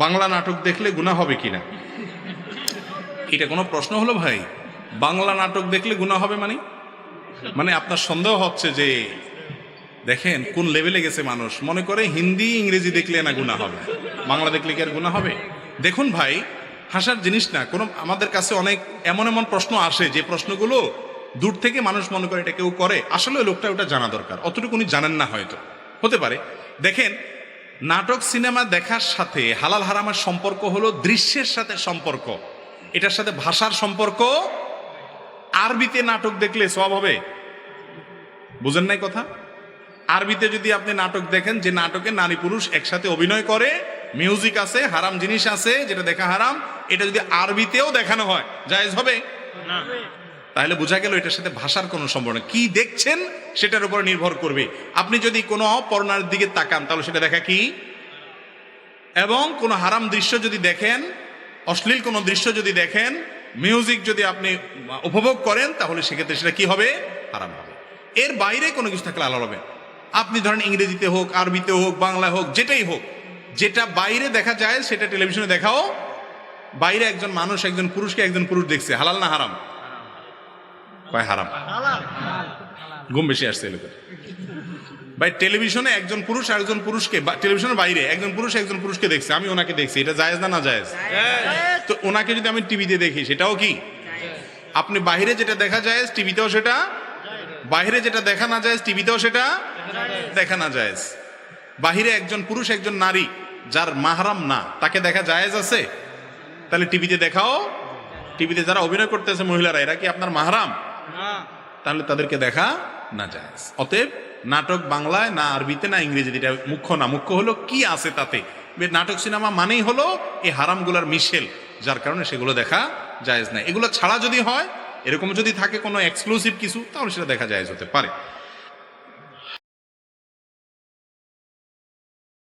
বাংলা নাটক দেখলে গুনাহ হবে কিনা, এটা কোনো প্রশ্ন হলো ভাই? বাংলা নাটক দেখলে গুনাহ হবে মানে আপনার সন্দেহ হচ্ছে যে দেখেন কোন লেভেলে গেছে মানুষ, মনে করে হিন্দি ইংরেজি দেখলে না গুনাহ হবে, বাংলা দেখলে কি আর গুনাহ হবে? দেখুন ভাই, হাসার জিনিস না। কোনো আমাদের কাছে অনেক এমন এমন প্রশ্ন আসে যে প্রশ্নগুলো দূর থেকে মানুষ মনে করে এটা কেউ করে, আসলে ওই লোকটা ওটা জানা দরকার, অতটুকু উনি জানেন না, হয়তো হতে পারে। দেখেন, নাটক সিনেমা দেখার সাথে হালাল হারামের সম্পর্ক হলো দৃশ্যের সাথে সম্পর্ক, এটার সাথে ভাষার সম্পর্ক। আরবিতে নাটক দেখলে সওয়াব হবে, বুঝেন নাই কথা? আরবিতে যদি আপনি নাটক দেখেন যে নাটকে নারী পুরুষ একসাথে অভিনয় করে, মিউজিক আছে, হারাম জিনিস আছে যেটা দেখা হারাম, এটা যদি আরবিতেও দেখানো হয় জায়েজ হবে না? তাহলে বোঝা গেল এটার সাথে ভাষার কোনো সম্পর্ক, কি দেখছেন সেটার উপর নির্ভর করবে। আপনি যদি কোনো পর্নোর দিকে তাকান তাহলে সেটা দেখা কি, এবং কোনো হারাম দৃশ্য যদি দেখেন, অশ্লীল কোনো দৃশ্য যদি দেখেন, মিউজিক যদি আপনি উপভোগ করেন, তাহলে সেক্ষেত্রে সেটা কি হবে? হারাম হবে। এর বাইরে কোনো কিছু থাকলে আলাদা হবে। আপনি ধরেন ইংরেজিতে হোক, আরবিতে হোক, বাংলা হোক, যেটাই হোক, যেটা বাইরে দেখা যায় সেটা টেলিভিশনে দেখাও। বাইরে একজন মানুষ একজন পুরুষকে একজন পুরুষ দেখছে, হালাল না হারাম? কয় হারাম। ঘুম বেশি আসছে এলাকার ভাই। টেলিভিশনে একজন পুরুষ আর একজন পুরুষকে, টেলিভিশনের বাইরে একজন পুরুষ একজন পুরুষকে দেখছে, আমি ওনাকে দেখছি, এটা জায়েজ না না জায়েজ? তো ওনাকে যদি আমি টিভিতে দেখি সেটাও কি? আপনি বাইরে যেটা দেখা যায় টিভিতেও সেটা, বাইরে যেটা দেখা না যায় টিভিতেও সেটা দেখা না যায়। বাহিরে একজন পুরুষ একজন নারী যার মাহরাম না, তাকে দেখা জায়েজ আছে? তাহলে টিভিতে দেখাও। টিভিতে যারা অভিনয় করতেছে মহিলারা, এরা কি আপনার মাহরাম? তাহলে তাদেরকে দেখা না জায়েজ। অতএব নাটক বাংলায় না আরবিতে না ইংরেজিতে এটা মুখ্য না, মুখ্য হলো কি আছে তাতে। নাটক সিনেমা মানেই হলো এই হারামগুলার মিশেল, যার কারণে সেগুলো দেখা জায়েজ না। এগুলো ছাড়া যদি হয়, এরকম যদি থাকে কোনো এক্সক্লুসিভ কিছু, তাহলে সেটা দেখা জায়েজ হতে পারে।